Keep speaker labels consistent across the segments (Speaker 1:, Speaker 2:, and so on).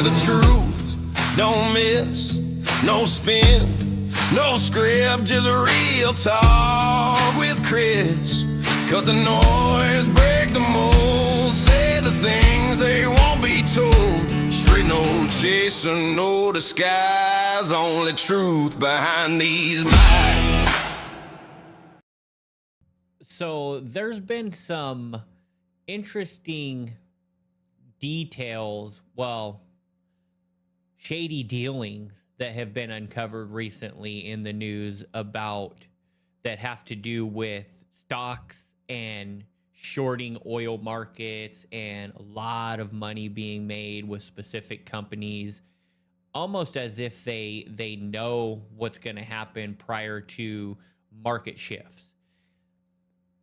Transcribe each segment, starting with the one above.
Speaker 1: where the truth don't miss, no spin, no script, just real talk with Chris. Cut the noise, break the mold, say the things they won't be told. Straight no chaser, no disguise, only truth behind these mics.
Speaker 2: So there's been some interesting details, well, shady dealings that have been uncovered recently in the news about that have to do with stocks and shorting oil markets and a lot of money being made with specific companies, almost as if they know what's going to happen prior to market shifts.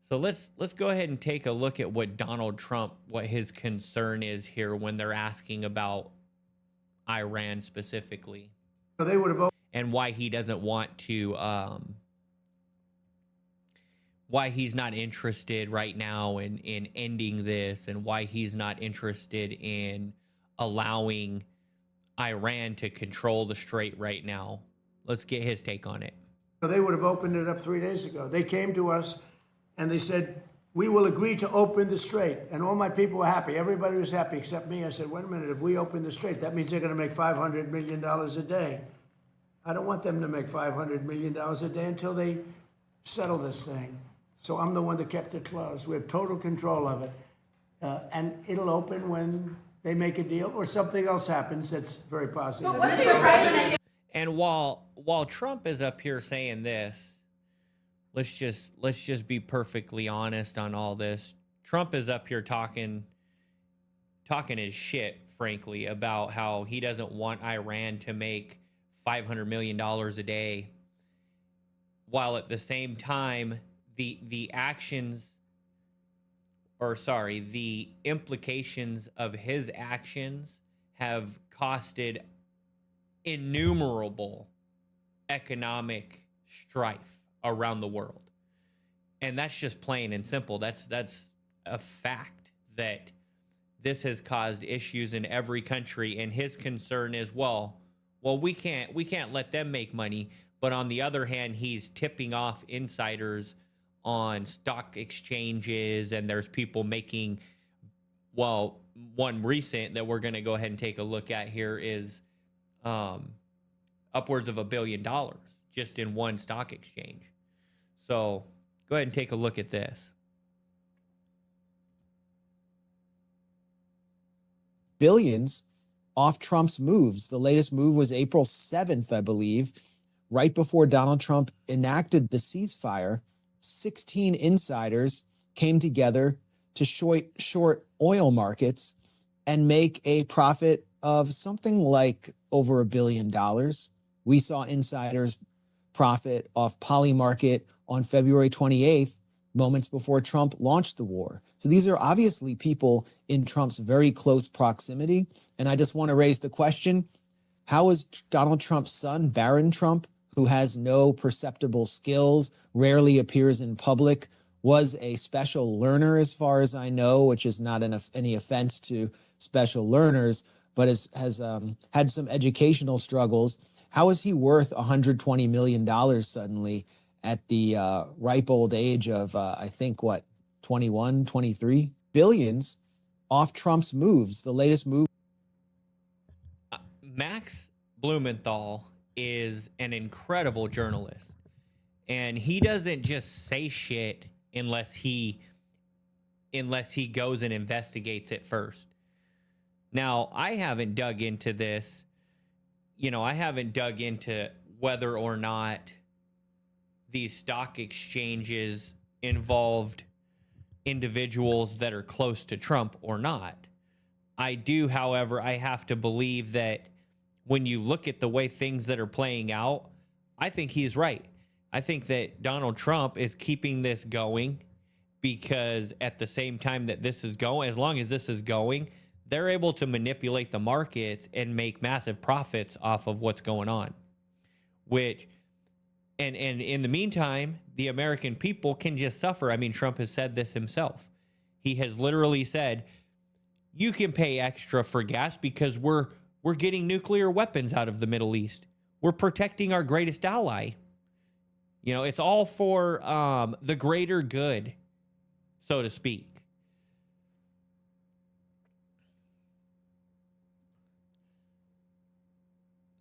Speaker 2: So let's go ahead and take a look at what Donald Trump, what his concern is here when they're asking about Iran specifically.
Speaker 3: So they would have,
Speaker 2: and why he doesn't want to, why he's not interested right now in ending this, and why he's not interested in allowing Iran to control the Strait right now. Let's get his take on it.
Speaker 3: they would have opened it up 3 days ago. They came to us and they said, we will agree to open the Strait. And all my people were happy. Everybody was happy except me. I said, wait a minute, if we open the Strait, that means they're going to make $500 million a day. I don't want them to make $500 million a day until they settle this thing. So I'm the one that kept it closed. We have total control of it. And it'll open when they make a deal or something else happens that's very positive.
Speaker 4: So what's your impression?
Speaker 2: And while Trump is up here saying this, let's just be perfectly honest on all this. Trump is up here talking his shit, frankly, about how he doesn't want Iran to make $500 million a day, while at the same time the implications of his actions have costed innumerable economic strife around the world. And that's just plain and simple. That's a fact that this has caused issues in every country. And his concern is, well, we can't let them make money. But on the other hand, he's tipping off insiders on stock exchanges, and there's people making, well, one recent that we're going to go ahead and take a look at here is upwards of $1 billion just in one stock exchange. So go ahead and take a look at this.
Speaker 5: Billions off Trump's moves. The latest move was April 7th, I believe, right before Donald Trump enacted the ceasefire. 16 insiders came together to short oil markets and make a profit of something like over $1 billion. We saw insiders profit off Polymarket on February 28th, moments before Trump launched the war. So these are obviously people in Trump's very close proximity. And I just want to raise the question, how is Donald Trump's son, Barron Trump, who has no perceptible skills, rarely appears in public, was a special learner as far as I know, which is not any offense to special learners, but has had some educational struggles. How is he worth $120 million suddenly at the ripe old age of, I think, 21, 23? Billions off Trump's moves. The latest move.
Speaker 2: Max Blumenthal is an incredible journalist, and he doesn't just say shit unless he goes and investigates it first. Now, I haven't dug into this. I haven't dug into whether or not these stock exchanges involved individuals that are close to Trump or not. I do, however, I have to believe that when you look at the way things that are playing out, I think he's right. I think that Donald Trump is keeping this going because at the same time that this is going, as long as this is going, they're able to manipulate the markets and make massive profits off of what's going on. Which, and in the meantime, the American people can just suffer. I mean, Trump has said this himself. He has literally said, you can pay extra for gas because we're We're getting nuclear weapons out of the Middle East. We're protecting our greatest ally. You know, it's all for the greater good, so to speak.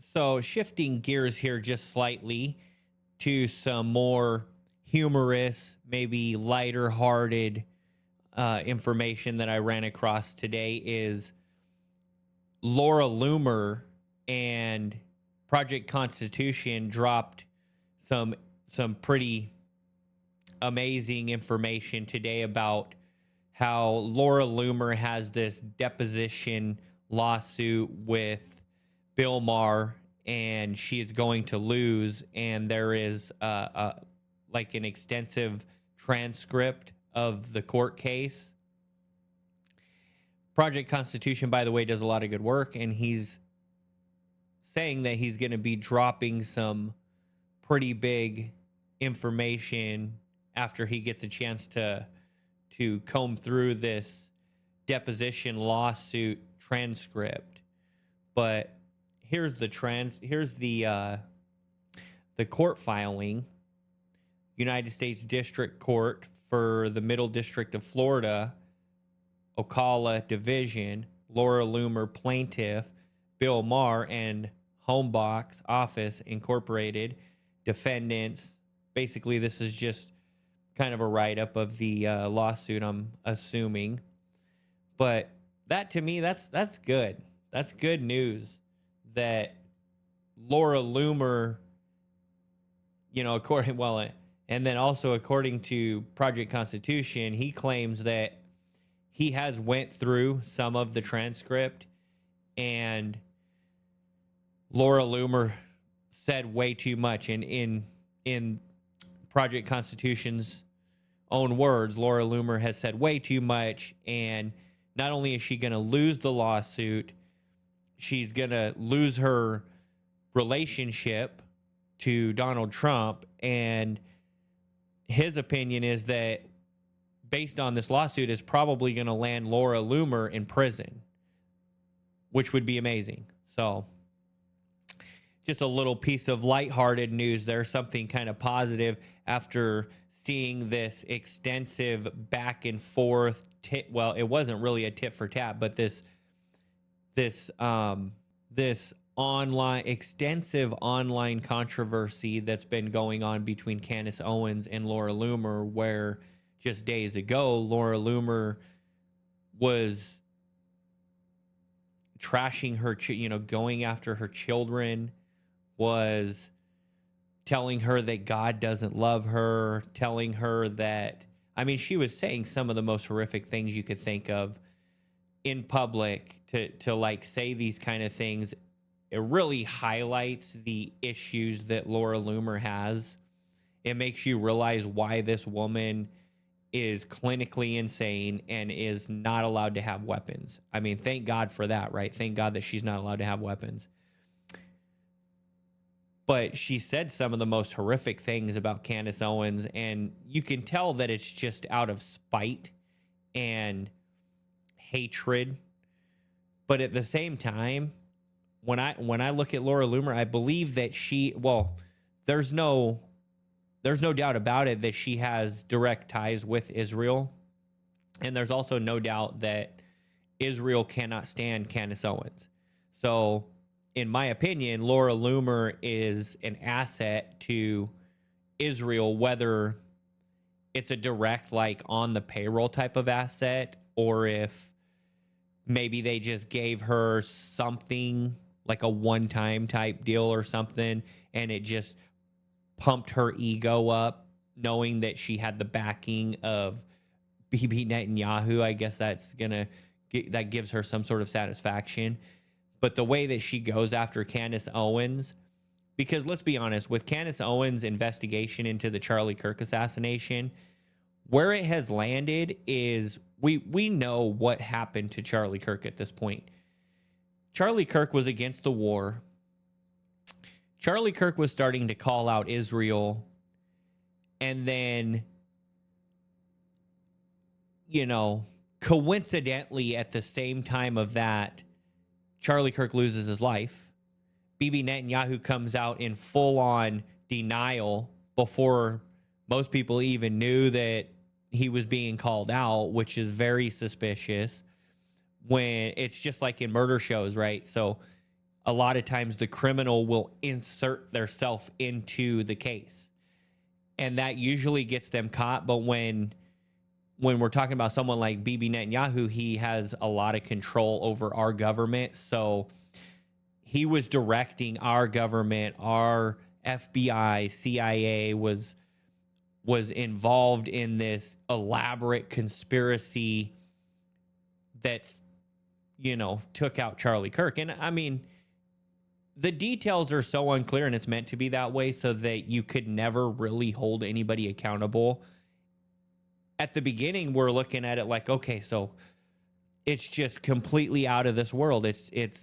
Speaker 2: So shifting gears here just slightly to some more humorous, maybe lighter-hearted information that I ran across today is Laura Loomer and Project Constitution dropped some pretty amazing information today about how Laura Loomer has this deposition lawsuit with Bill Maher, and she is going to lose. And there is like an extensive transcript of the court case. Project Constitution, by the way, does a lot of good work, and he's saying that he's going to be dropping some pretty big information after he gets a chance to comb through this deposition lawsuit transcript. But here's the court filing. United States District Court for the Middle District of Florida, Ocala Division, Laura Loomer plaintiff, Bill Maher and Homebox Office Incorporated defendants. Basically, this is just kind of a write-up of the lawsuit, I'm assuming. But that, to me, that's good. That's good news that Laura Loomer, you know, and then also according to Project Constitution, he claims that he has went through some of the transcript, and Laura Loomer said way too much. And in Project Constitution's own words, Laura Loomer has said way too much, and not only is she going to lose the lawsuit, she's going to lose her relationship to Donald Trump. And his opinion is that based on this lawsuit is probably going to land Laura Loomer in prison, which would be amazing. So just a little piece of lighthearted news there, something kind of positive after seeing this extensive back and forth. Well, it wasn't really a tit for tat, but this extensive online controversy that's been going on between Candace Owens and Laura Loomer, where just days ago, Laura Loomer was trashing her, going after her children, was telling her that God doesn't love her, telling her that, I mean, she was saying some of the most horrific things you could think of in public to like say these kind of things. It really highlights the issues that Laura Loomer has. It makes you realize why this woman is clinically insane and is not allowed to have weapons. I mean, thank God for that, right? Thank God that she's not allowed to have weapons. But she said some of the most horrific things about Candace Owens, and you can tell that it's just out of spite and hatred. But at the same time, when I look at Laura Loomer, I believe that there's no doubt about it that she has direct ties with Israel. And there's also no doubt that Israel cannot stand Candace Owens. So in my opinion, Laura Loomer is an asset to Israel, whether it's a direct, like on the payroll type of asset, or if maybe they just gave her something like a one-time type deal or something, and it just pumped her ego up, knowing that she had the backing of Bibi Netanyahu. I guess that gives her some sort of satisfaction. But the way that she goes after Candace Owens, because let's be honest, with Candace Owens' investigation into the Charlie Kirk assassination, where it has landed is we know what happened to Charlie Kirk at this point. Charlie Kirk was against the war. Charlie Kirk was starting to call out Israel. And then, coincidentally at the same time of that, Charlie Kirk loses his life. Bibi Netanyahu comes out in full-on denial before most people even knew that he was being called out, which is very suspicious. When it's just like in murder shows, right? So a lot of times the criminal will insert theirself into the case, and that usually gets them caught. But when we're talking about someone like Bibi Netanyahu, he has a lot of control over our government. So he was directing our government, our FBI, CIA was involved in this elaborate conspiracy that's, took out Charlie Kirk. And I mean, the details are so unclear, and it's meant to be that way so that you could never really hold anybody accountable. At the beginning, we're looking at it like, okay, so it's just completely out of this world.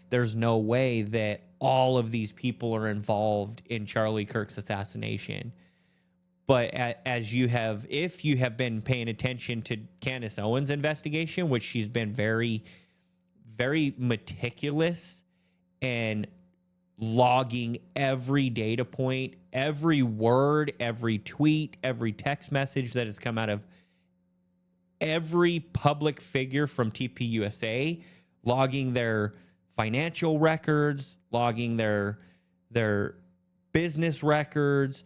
Speaker 2: There's no way that all of these people are involved in Charlie Kirk's assassination. But if you have been paying attention to Candace Owens' investigation, which she's been very, very meticulous and logging every data point, every word, every tweet, every text message that has come out of every public figure from TPUSA, logging their financial records, logging their business records,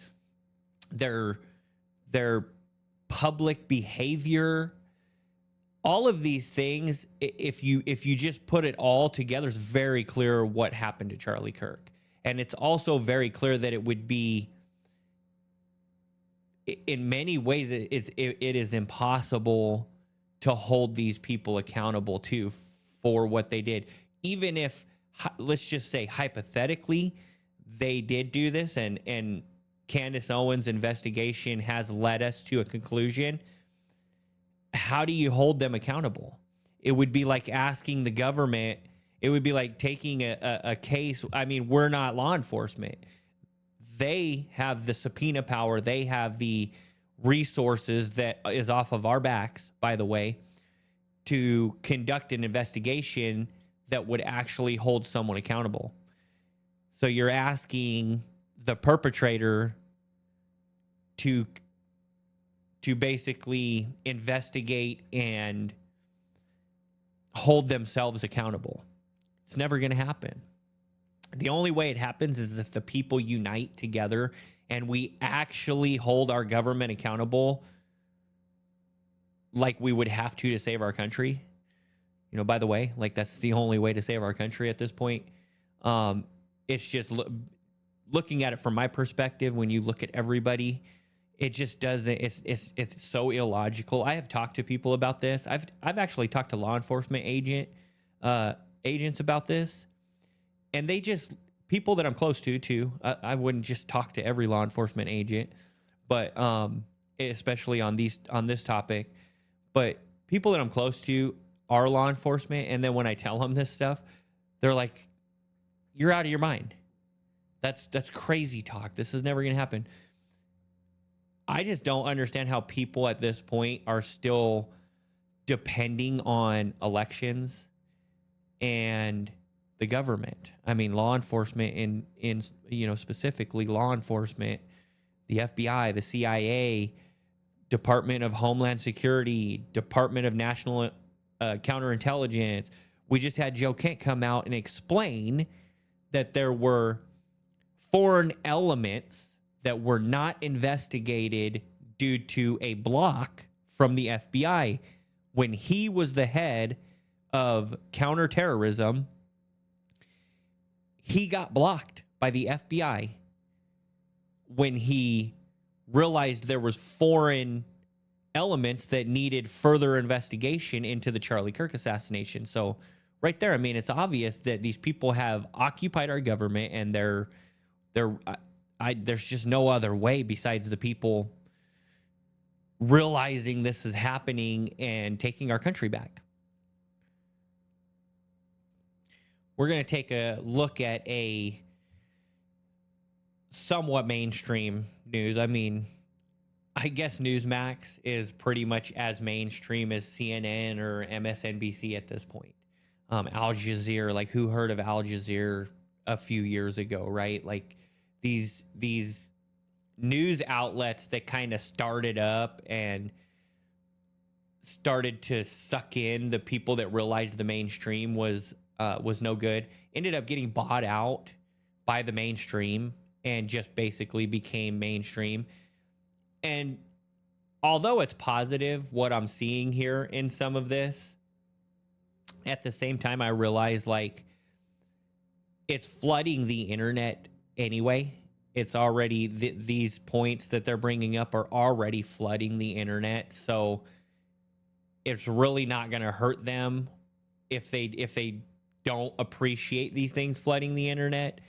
Speaker 2: their public behavior. All of these things, if you just put it all together, it's very clear what happened to Charlie Kirk. And it's also very clear that it would be, in many ways, it is impossible to hold these people accountable too for what they did. Even if, let's just say hypothetically, they did do this and Candace Owens' investigation has led us to a conclusion, how do you hold them accountable? It would be like asking the government, it would be like taking a case. I mean, we're not law enforcement. They have the subpoena power. They have the resources that is off of our backs, by the way, to conduct an investigation that would actually hold someone accountable. So you're asking the perpetrator to basically investigate and hold themselves accountable. It's never going to happen. The only way it happens is if the people unite together and we actually hold our government accountable like we would have to save our country. By the way, like that's the only way to save our country at this point. It's just looking at it from my perspective, when you look at everybody, it just doesn't, it's so illogical. I have talked to people about this. I've actually talked to law enforcement agents about this, and they just, people that I'm close to too. I wouldn't just talk to every law enforcement agent, but especially on this topic, but people that I'm close to are law enforcement. And then when I tell them this stuff, they're like, you're out of your mind. That's crazy talk. This is never going to happen. I just don't understand how people at this point are still depending on elections and the government. I mean, law enforcement in specifically law enforcement, the FBI, the CIA, Department of Homeland Security, Department of National Counterintelligence. We just had Joe Kent come out and explain that there were foreign elements that were not investigated due to a block from the FBI when he was the head of counterterrorism. He got blocked by the FBI when he realized there was foreign elements that needed further investigation into the Charlie Kirk assassination. So right there, I mean, it's obvious that these people have occupied our government, and there's just no other way besides the people realizing this is happening and taking our country back. We're going to take a look at a somewhat mainstream news. I mean, I guess Newsmax is pretty much as mainstream as CNN or MSNBC at this point. Al Jazeera, like who heard of Al Jazeera a few years ago, right? Like these news outlets that kind of started up and started to suck in the people that realized the mainstream was no good, ended up getting bought out by the mainstream and just basically became mainstream. And although it's positive what I'm seeing here in some of this, at the same time, I realize like it's flooding the internet anyway. It's already these points that they're bringing up are already flooding the internet. So it's really not going to hurt them if they don't appreciate these things flooding the internet.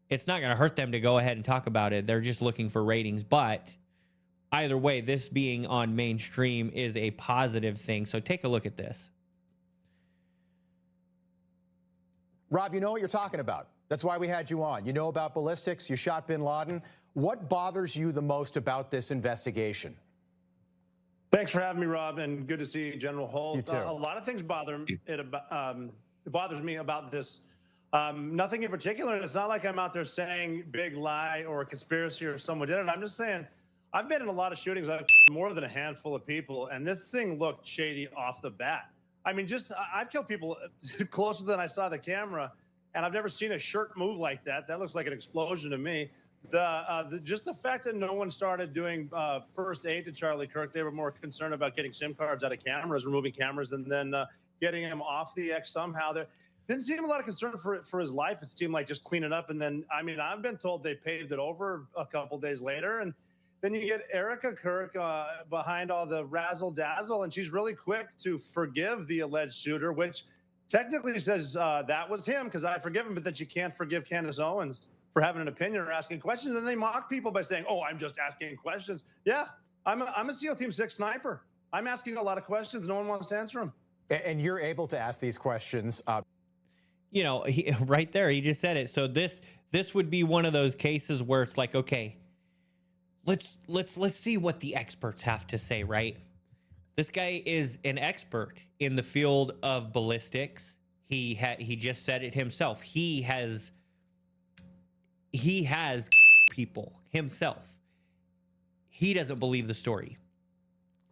Speaker 2: It's not going to hurt them to go ahead and talk about it. They're just looking for ratings. But either way, this being on mainstream is a positive thing. So take a look at this.
Speaker 4: Rob, you know what you're talking about. That's why we had you on. You know about ballistics. You shot bin Laden. What bothers you the most about this investigation?
Speaker 6: Thanks for having me, Rob, and good to see you, General Holt.
Speaker 4: You too.
Speaker 6: A lot of things bother it bothers me about this. Nothing in particular. It's not like I'm out there saying big lie or conspiracy or someone did it. I'm just saying I've been in a lot of shootings. I've more than a handful of people, and this thing looked shady off the bat. I mean, I've killed people closer than I saw the camera, and I've never seen a shirt move like that. That looks like an explosion to me. Just the fact that no one started doing first aid to Charlie Kirk, they were more concerned about getting SIM cards out of cameras, removing cameras, and then getting him off the X somehow. There didn't seem a lot of concern for his life. It seemed like just clean it up. And then, I mean, I've been told they paved it over a couple days later. And then you get Erica Kirk behind all the razzle dazzle, and she's really quick to forgive the alleged shooter, which technically says that was him because I forgive him, but that you can't forgive Candace Owens for having an opinion or asking questions. And they mock people by saying, oh, I'm just asking questions. Yeah, I'm a SEAL Team 6 sniper. I'm asking a lot of questions. No one wants to answer them.
Speaker 4: And you're able to ask these questions.
Speaker 2: You know, right there, he just said it. So this would be one of those cases where it's like, okay, let's see what the experts have to say, right? This guy is an expert in the field of ballistics. He just said it himself. He has people himself. He doesn't believe the story.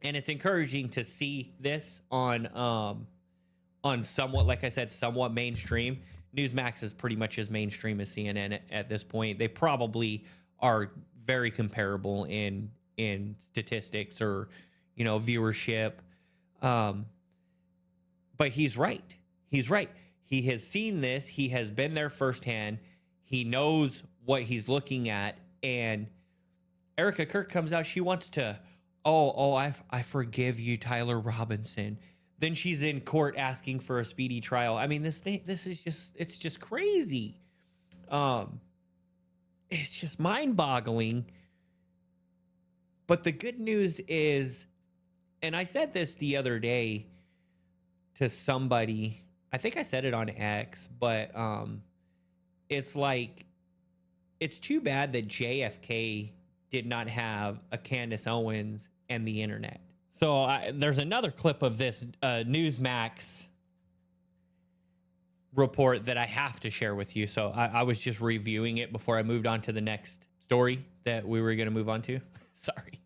Speaker 2: And it's encouraging to see this on somewhat, like I said, somewhat mainstream. Newsmax is pretty much as mainstream as CNN at this point. They probably are very comparable in statistics or, you know, viewership. But he's right. He's right. He has seen this. He has been there firsthand. He knows what he's looking at. And Erica Kirk comes out. She wants to, I forgive you, Tyler Robinson. Then she's in court asking for a speedy trial. I mean, this is just crazy. It's just mind-boggling. But the good news is, and I said this the other day to somebody, I think I said it on X, but it's like, it's too bad that JFK did not have a Candace Owens and the internet. So there's another clip of this Newsmax report that I have to share with you. So I was just reviewing it before I moved on to the next story that we were going to move on to. Sorry.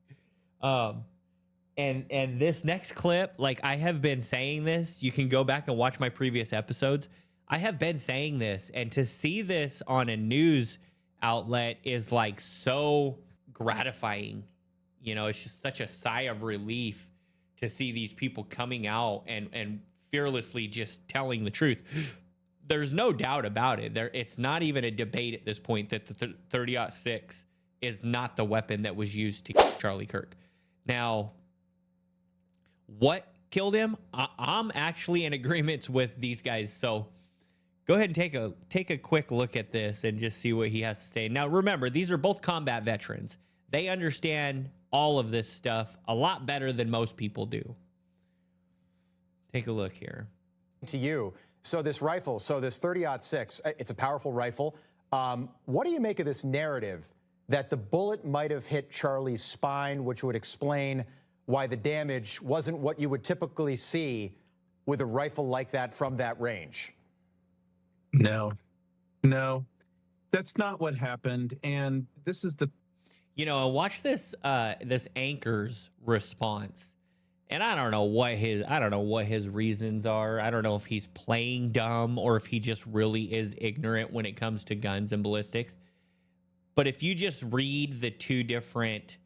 Speaker 2: And this next clip, like I have been saying this, you can go back and watch my previous episodes. I have been saying this, and to see this on a news outlet is like so gratifying. You know, it's just such a sigh of relief to see these people coming out and fearlessly just telling the truth. There's no doubt about it. It's not even a debate at this point that the 30-06 is not the weapon that was used to kill Charlie Kirk. Now, what killed him? I'm actually in agreement with these guys. So go ahead and take a quick look at this and just see what he has to say. Now, remember, these are both combat veterans. They understand all of this stuff a lot better than most people do. Take a look here.
Speaker 4: To you. So this rifle, this 30-06, it's a powerful rifle. What do you make of this narrative that the bullet might have hit Charlie's spine, which would explain why the damage wasn't what you would typically see with a rifle like that from that range?
Speaker 7: No, no, that's not what happened. And this is the
Speaker 2: You know, watch this this anchor's response. And I don't know what his reasons are. I don't know if he's playing dumb or if he just really is ignorant when it comes to guns and ballistics. But if you just read the two different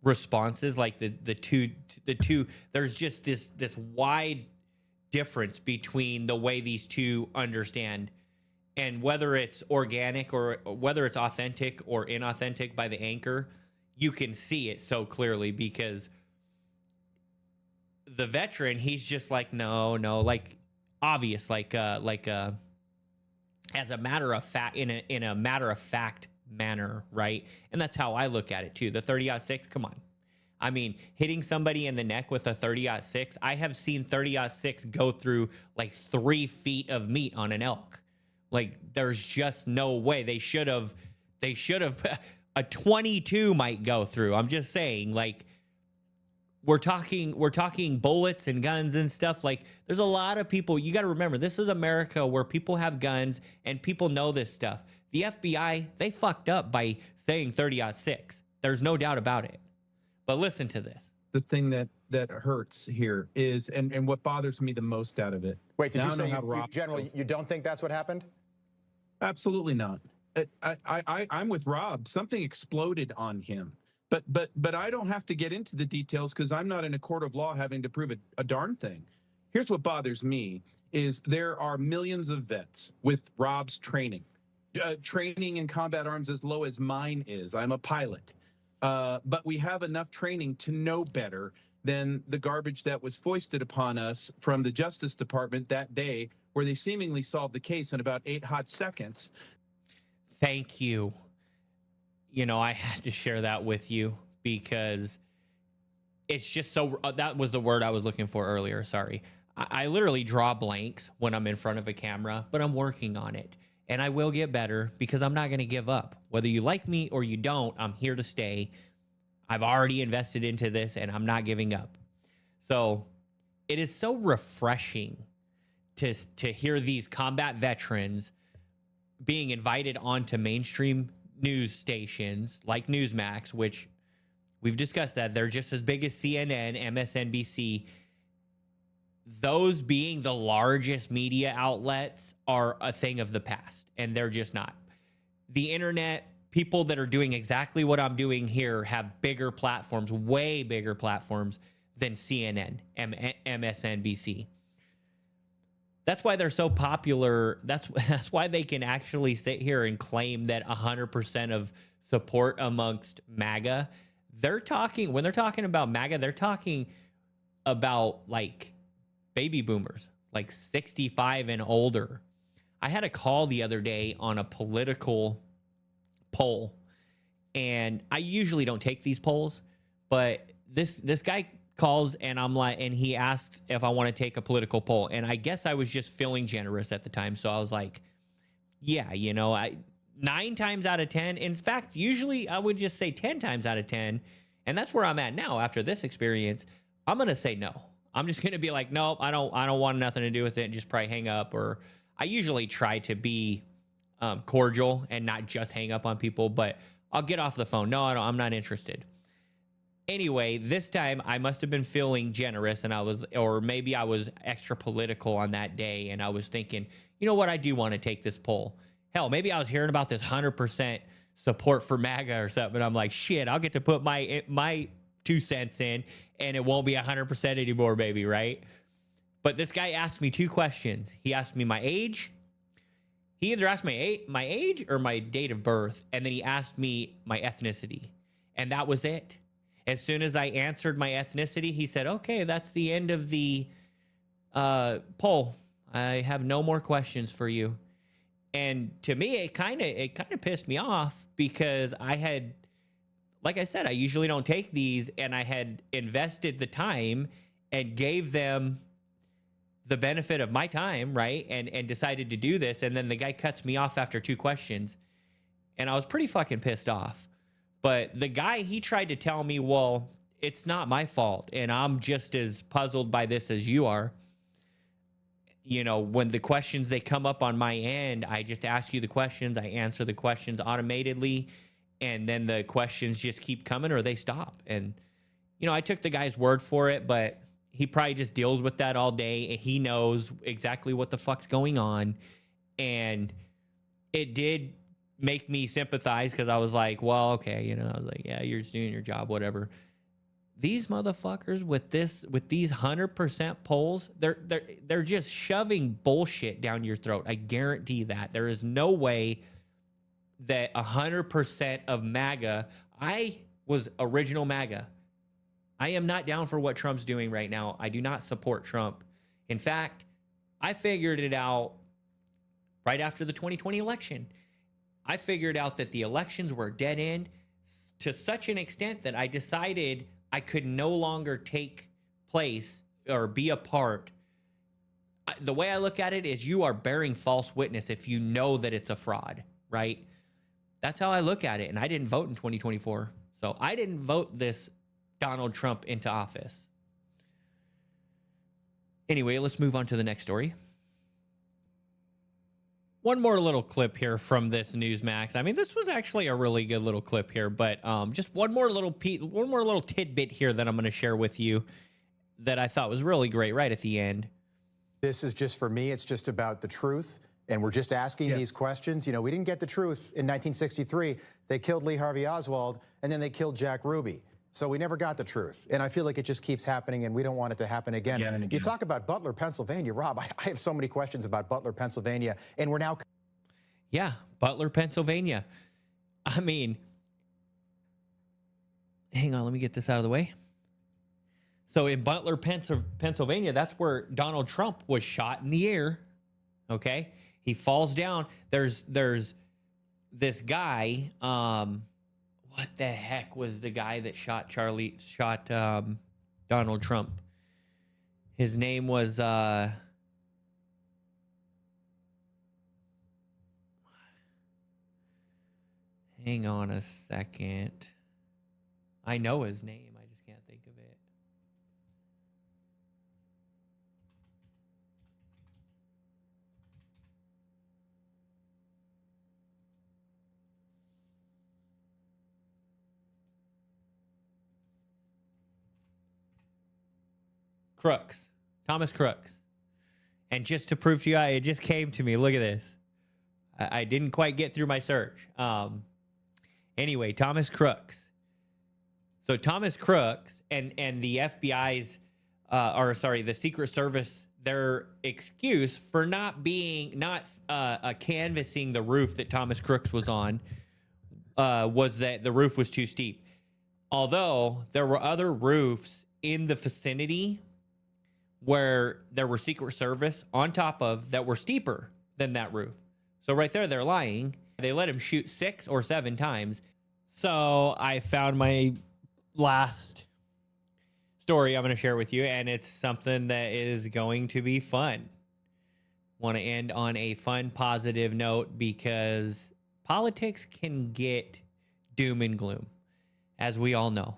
Speaker 2: responses, like the two, there's just this wide difference between the way these two understand, and whether it's organic or whether it's authentic or inauthentic by the anchor. You can see it so clearly, because the veteran, he's just like, no, like obvious, like as a matter of fact, in a matter of fact manner, right? And that's how I look at it too. The 30-06, come on. I mean, hitting somebody in the neck with a 30-06, I have seen 30-06 go through like 3 feet of meat on an elk. Like, there's just no way. They should have a 22 might go through. I'm just saying, like, we're talking bullets and guns and stuff. Like, there's a lot of people. You got to remember, this is America, where people have guns and people know this stuff. The FBI, they fucked up by saying 30-06. There's no doubt about it. But listen to this.
Speaker 7: the thing that hurts here is, and what bothers me the most out of it.
Speaker 4: Wait, did
Speaker 7: Now
Speaker 4: you
Speaker 7: I know
Speaker 4: say,
Speaker 7: how Rob
Speaker 4: General,
Speaker 7: feels.
Speaker 4: you don't think that's what happened?
Speaker 7: Absolutely not. I'm with Rob. Something exploded on him. But I don't have to get into the details because I'm not in a court of law having to prove a darn thing. Here's what bothers me is there are millions of vets with Rob's training. Training in combat arms as low as mine is. I'm a pilot. But we have enough training to know better than the garbage that was foisted upon us from the Justice Department that day, where they seemingly solved the case in about 8 hot seconds.
Speaker 2: Thank you. You know, I had to share that with you because it's just so, that was the word I was looking for earlier. Sorry. I literally draw blanks when I'm in front of a camera, but I'm working on it. And I will get better because I'm not going to give up. Whether you like me or you don't, I'm here to stay. I've already invested into this and I'm not giving up. So it is so refreshing to hear these combat veterans being invited onto mainstream news stations like Newsmax, which we've discussed that they're just as big as CNN, MSNBC. Those being the largest media outlets are a thing of the past, and they're just not. The internet, people that are doing exactly what I'm doing here have bigger platforms, way bigger platforms than CNN, MSNBC. That's why they're so popular. That's why they can actually sit here and claim that 100% of support amongst MAGA. When they're talking about MAGA, they're talking about like baby boomers, like 65 and older. I had a call the other day on a political poll, and I usually don't take these polls, but this guy calls and and he asks if I want to take a political poll. And I guess I was just feeling generous at the time. So I was like, yeah, 9 times out of 10, in fact, usually I would just say 10 times out of 10. And that's where I'm at now after this experience. I'm going to say no. I'm just going to be like, nope, I don't want nothing to do with it, and just probably hang up. Or I usually try to be cordial and not just hang up on people, but I'll get off the phone. No, I'm not interested. Anyway, this time I must have been feeling generous, and or maybe I was extra political on that day, and I was thinking, you know what, I do want to take this poll. Hell, maybe I was hearing about this 100% support for MAGA or something. I'm like, shit, I'll get to put my 2 cents in, and it won't be 100% anymore, baby, right? But this guy asked me 2 questions. He asked me my age. He either asked my age or my date of birth, and then he asked me my ethnicity, and that was it. As soon as I answered my ethnicity, he said, okay, that's the end of the poll. I have no more questions for you. And to me, it kind of pissed me off because I had, like I said, I usually don't take these, and I had invested the time and gave them the benefit of my time, right? And decided to do this. And then the guy cuts me off after 2 questions. And I was pretty fucking pissed off. But the guy, he tried to tell me, well, it's not my fault. And I'm just as puzzled by this as you are. You know, when the questions, they come up on my end, I just ask you the questions. I answer the questions automatically. And then the questions just keep coming or they stop. And, you know, I took the guy's word for it, but he probably just deals with that all day. And he knows exactly what the fuck's going on. And it did make me sympathize because I was like, well, okay, you know, I was like, yeah, you're just doing your job, whatever. These motherfuckers with these 100% polls, they're just shoving bullshit down your throat. I guarantee that. There is no way that 100% of MAGA, I was original MAGA. I am not down for what Trump's doing right now. I do not support Trump. In fact, I figured it out right after the 2020 election. I figured out that the elections were a dead end to such an extent that I decided I could no longer take place or be a part. The way I look at it is you are bearing false witness if you know that it's a fraud, right? That's how I look at it. And I didn't vote in 2024. So I didn't vote this Donald Trump into office. Anyway, let's move on to the next story. One more little clip here from this Newsmax. I mean, this was actually a really good little clip here, but just one more little tidbit here that I'm going to share with you that I thought was really great right at the end.
Speaker 4: This is just, for me, it's just about the truth. And we're just asking these questions. You know, we didn't get the truth in 1963. They killed Lee Harvey Oswald, and then they killed Jack Ruby. So we never got the truth. And I feel like it just keeps happening, and we don't want it to happen again. You talk about Butler, Pennsylvania. Rob, I have so many questions about Butler, Pennsylvania, and we're now...
Speaker 2: Yeah, Butler, Pennsylvania. I mean, hang on, let me get this out of the way. So in Butler, Pennsylvania, that's where Donald Trump was shot in the air, okay? He falls down. There's this guy, what the heck was the guy that shot Donald Trump? His name was hang on a second. I know his name. I just can't think of it. Crooks. Thomas Crooks. And just to prove to you, it just came to me. Look at this. I didn't quite get through my search. Anyway, Thomas Crooks. So Thomas Crooks and the FBI's, the Secret Service, their excuse for not canvassing the roof that Thomas Crooks was on was that the roof was too steep. Although there were other roofs in the vicinity where there were Secret Service on top of that were steeper than that roof. So right there, they're lying. They let him shoot 6 or 7 times. So I found my last story I'm going to share with you, and it's something that is going to be fun. Want to end on a fun, positive note because politics can get doom and gloom, as we all know.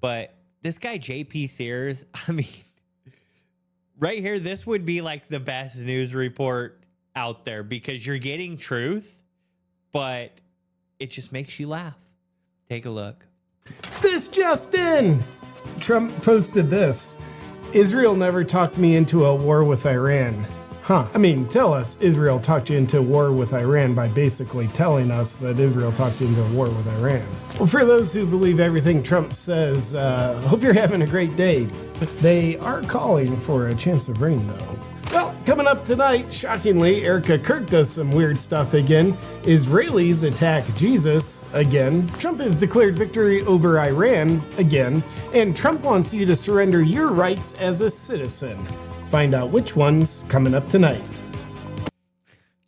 Speaker 2: But this guy, JP Sears, I mean... right here, this would be like the best news report out there because you're getting truth, but it just makes you laugh. Take a look.
Speaker 8: This just in! Trump posted this. Israel never talked me into a war with Iran. Huh. I mean, tell us Israel talked you into war with Iran by basically telling us that Israel talked you into a war with Iran. Well, for those who believe everything Trump says, hope you're having a great day. They are calling for a chance of rain, though. Well, coming up tonight, shockingly, Erica Kirk does some weird stuff again. Israelis attack Jesus again. Trump has declared victory over Iran again. And Trump wants you to surrender your rights as a citizen. Find out which one's coming up tonight.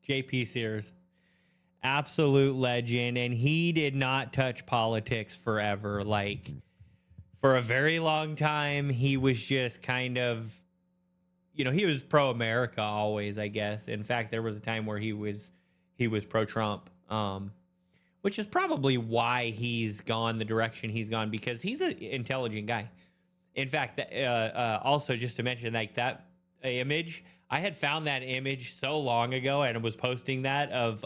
Speaker 2: JP Sears, absolute legend, and he did not touch politics forever. Like, for a very long time, he was just kind of, you know, he was pro-America always, I guess. In fact, there was a time where he was pro-Trump. which is probably why he's gone the direction he's gone, because he's an intelligent guy. In fact, also just to mention, like, that image, I had found that image so long ago and was posting that of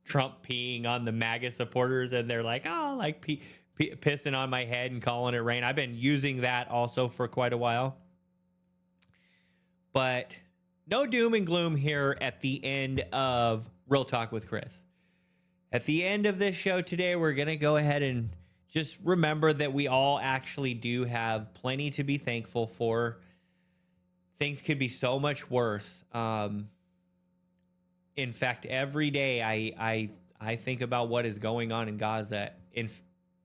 Speaker 2: Trump peeing on the MAGA supporters, and they're like, oh, like pissing on my head and calling it rain. I've been using that also for quite a while. But no doom and gloom here at the end of Real Talk with Chris. At the end of this show today, we're going to go ahead and just remember that we all actually do have plenty to be thankful for. Things could be so much worse. In fact, every day I think about what is going on in Gaza.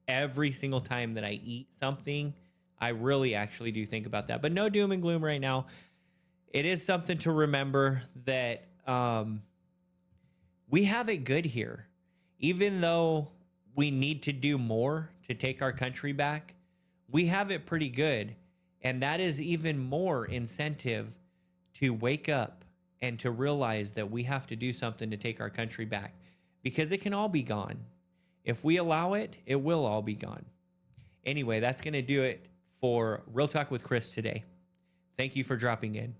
Speaker 2: Every single time that I eat something, I really actually do think about that. But no doom and gloom right now. It is something to remember that we have it good here. Even though we need to do more to take our country back, we have it pretty good. And that is even more incentive to wake up and to realize that we have to do something to take our country back, because it can all be gone. If we allow it, it will all be gone. Anyway, that's going to do it for Real Talk with Chris today. Thank you for dropping in.